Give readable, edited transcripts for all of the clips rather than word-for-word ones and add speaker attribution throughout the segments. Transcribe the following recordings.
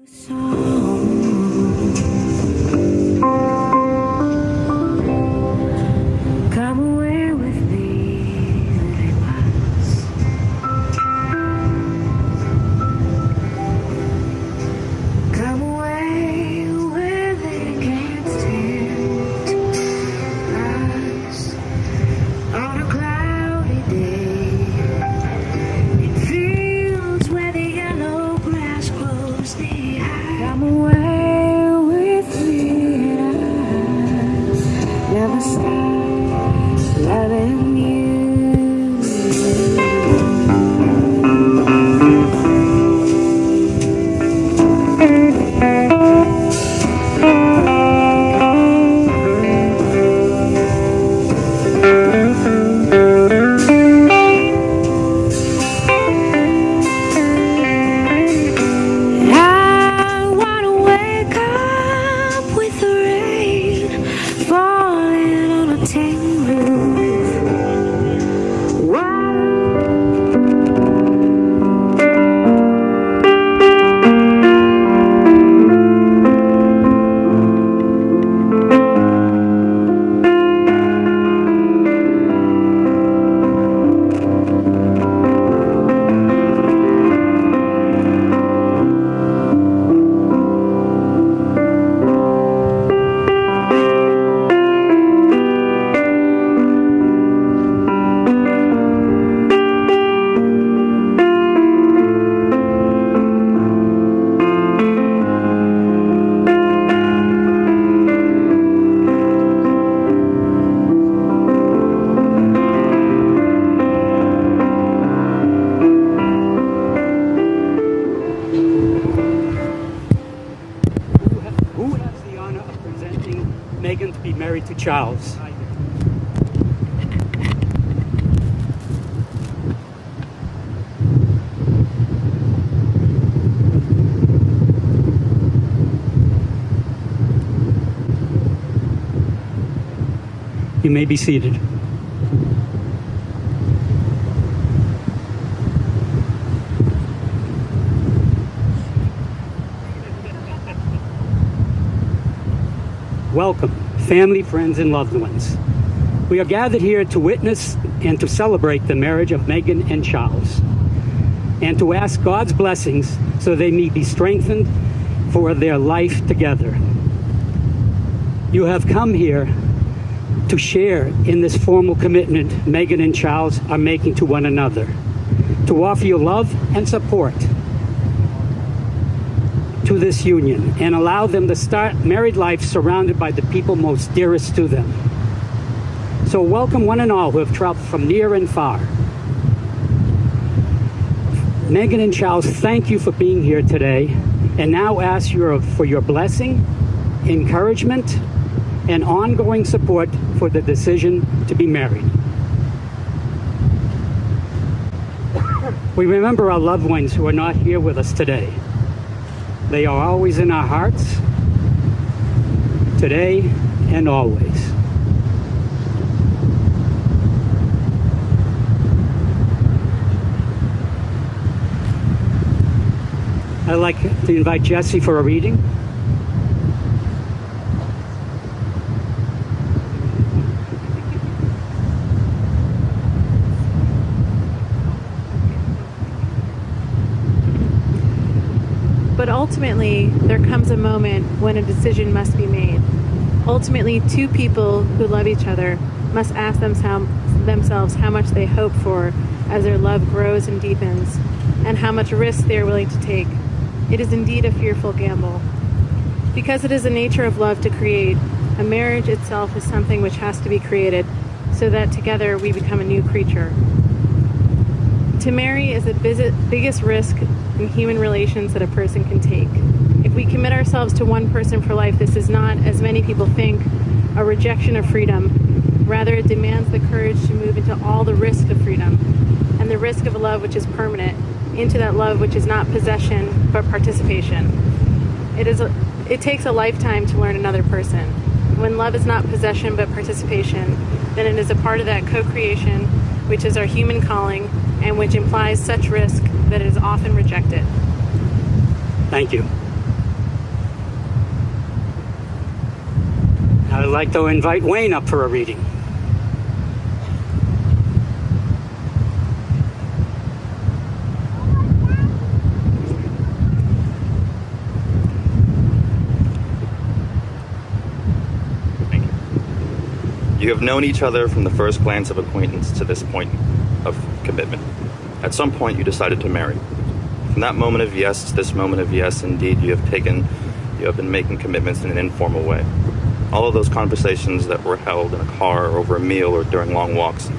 Speaker 1: Come away with me, little ones. Come away where they can't stand us on a cloudy day. In fields where the yellow grass grows knee high. Come away with me, and I never stop loving you. I wanna wake up with the rain falling on a tin roof.
Speaker 2: Who has the honor of presenting Meghan to be married to Charles? You may be seated. Welcome, family, friends, and loved ones. We are gathered here to witness and to celebrate the marriage of Meghan and Charles, and to ask God's blessings so they may be strengthened for their life together. You have come here to share in this formal commitment Meghan and Charles are making to one another, to offer you love and support to this union and allow them to start married life surrounded by the people most dearest to them. So welcome one and all who have traveled from near and far. Meghan and Charles, thank you for being here today, and now ask for your blessing, encouragement, and ongoing support for the decision to be married. We remember our loved ones who are not here with us today. They are always in our hearts, today and always. I'd like to invite Jesse for a reading.
Speaker 3: But ultimately, there comes a moment when a decision must be made. Ultimately, two people who love each other must ask themselves how much they hope for as their love grows and deepens, and how much risk they are willing to take. It is indeed a fearful gamble. Because it is the nature of love to create, a marriage itself is something which has to be created, so that together we become a new creature. To marry is the biggest risk in human relations that a person can take. If we commit ourselves to one person for life, this is not, as many people think, a rejection of freedom. Rather, it demands the courage to move into all the risk of freedom and the risk of a love which is permanent, into that love which is not possession but participation. It takes a lifetime to learn another person. When love is not possession but participation, then it is a part of that co-creation which is our human calling and which implies such risk that it is often rejected.
Speaker 2: Thank you. I'd like to invite Wayne up for a reading.
Speaker 4: You have known each other from the first glance of acquaintance to this point of commitment. At some point, you decided to marry. From that moment of yes to this moment of yes, indeed, you have been making commitments in an informal way. All of those conversations that were held in a car, or over a meal, or during long walks,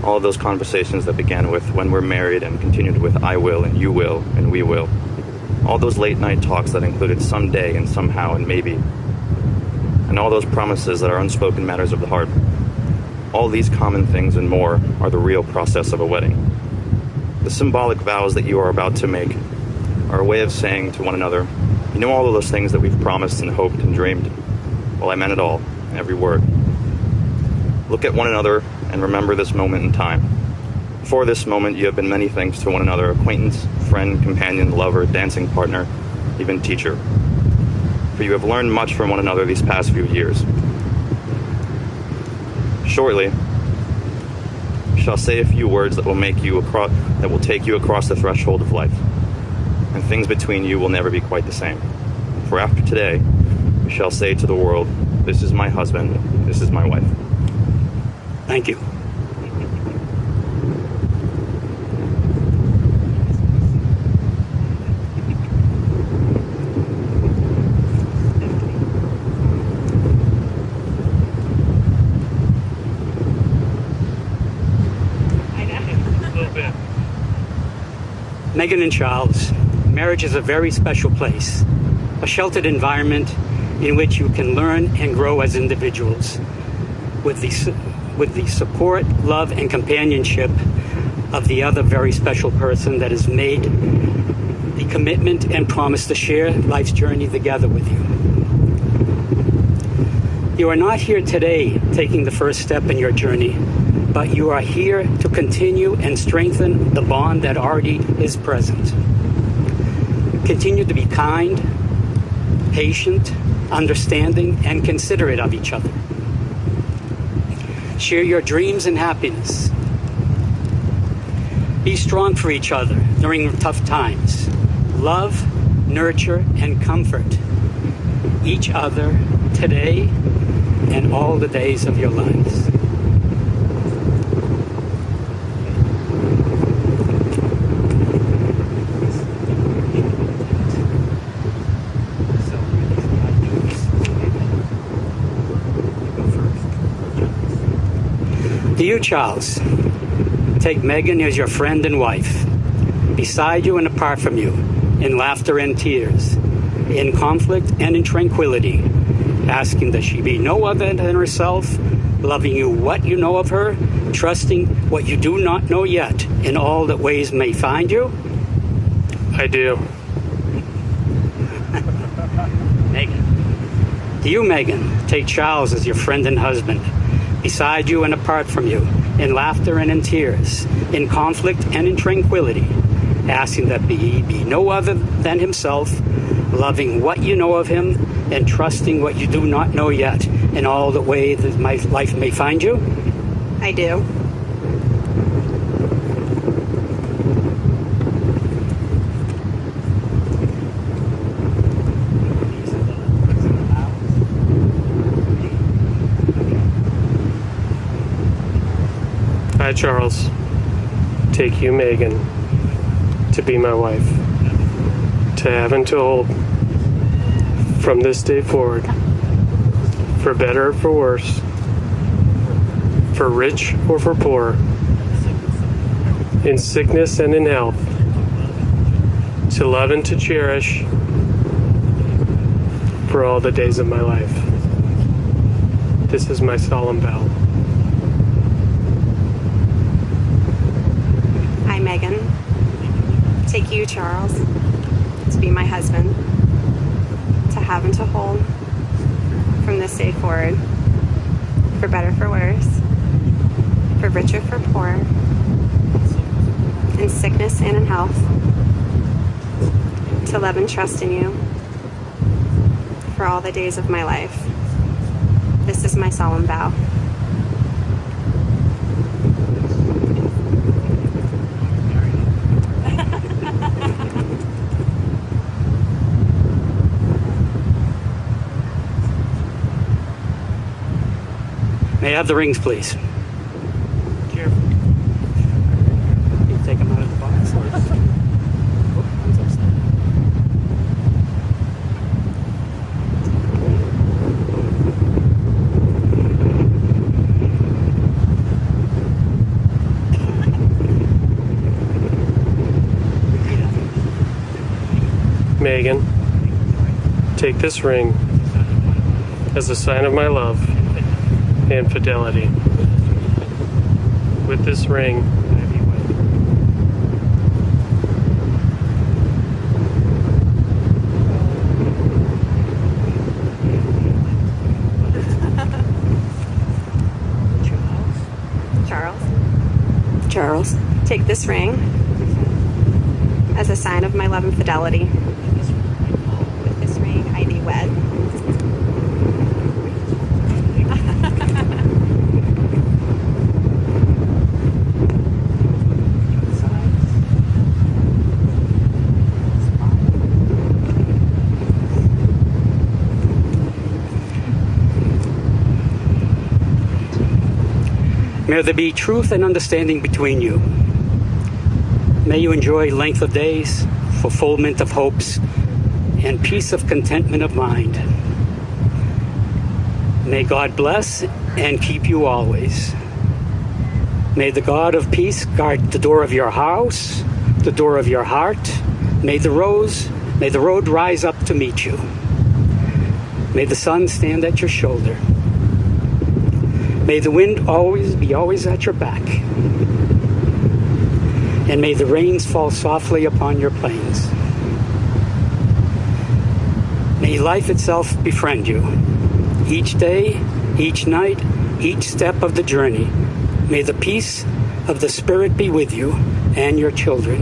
Speaker 4: all of those conversations that began with when we're married and continued with I will and you will and we will. All those late night talks that included someday and somehow and maybe. And all those promises that are unspoken matters of the heart. All these common things and more are the real process of a wedding. The symbolic vows that you are about to make are a way of saying to one another, you know all of those things that we've promised and hoped and dreamed? Well, I meant it all, every word. Look at one another and remember this moment in time. Before this moment, you have been many things to one another: acquaintance, friend, companion, lover, dancing partner, even teacher. For you have learned much from one another these past few years. Shortly, we shall say a few words that will take you across the threshold of life, and things between you will never be quite the same. For after today, we shall say to the world, this is my husband, this is my wife.
Speaker 2: Thank you. Meghan and Charles, marriage is a very special place, a sheltered environment in which you can learn and grow as individuals with the support, love, and companionship of the other very special person that has made the commitment and promise to share life's journey together with you. You are not here today taking the first step in your journey, but you are here to continue and strengthen the bond that already is present. Continue to be kind, patient, understanding, and considerate of each other. Share your dreams and happiness. Be strong for each other during tough times. Love, nurture, and comfort each other today and all the days of your lives. To you, Charles, take Meghan as your friend and wife, beside you and apart from you, in laughter and tears, in conflict and in tranquility, asking that she be no other than herself, loving you what you know of her, trusting what you do not know yet, in all that ways may find you?
Speaker 5: I do.
Speaker 2: Meghan. To you, Meghan, take Charles as your friend and husband, beside you and apart from you, in laughter and in tears, in conflict and in tranquility, asking that he be no other than himself, loving what you know of him, and trusting what you do not know yet, in all the way that my life may find you?
Speaker 6: I do.
Speaker 5: I, Charles, take you, Meghan, to be my wife, to have and to hold, from this day forward, for better or for worse, for rich or for poor, in sickness and in health, to love and to cherish for all the days of my life. This is my solemn vow.
Speaker 6: I, Meghan, take you, Charles, to be my husband, to have and to hold, from this day forward, for better for worse, for rich or for poor, in sickness and in health, to love and trust in you for all the days of my life. This is my solemn vow.
Speaker 2: May I have the rings, please? Careful. You take them out of the box. Oh, one's upside.
Speaker 5: Meghan, take this ring as a sign of my love and fidelity. With this ring,
Speaker 6: Charles, take this ring as a sign of my love and fidelity. With this ring, I thee wed.
Speaker 2: May there be truth and understanding between you. May you enjoy length of days, fulfillment of hopes, and peace of contentment of mind. May God bless and keep you always. May the God of peace guard the door of your house, the door of your heart. May the road rise up to meet you. May the sun stand at your shoulder. May the wind always be at your back. And may the rains fall softly upon your plains. May life itself befriend you. Each day, each night, each step of the journey. May the peace of the Spirit be with you and your children.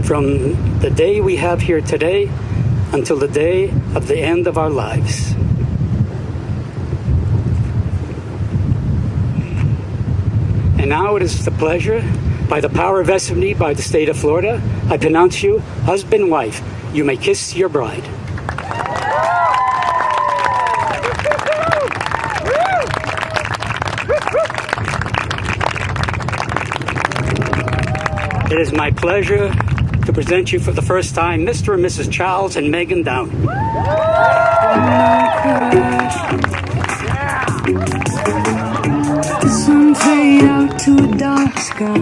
Speaker 2: From the day we have here today until the day of the end of our lives. And now it is the pleasure, by the power vested in me by the state of Florida, I pronounce you husband and wife. You may kiss your bride. It is my pleasure to present you for the first time Mr. and Mrs. Charles and Meghan Downey.
Speaker 1: The sun fade out to a dark sky.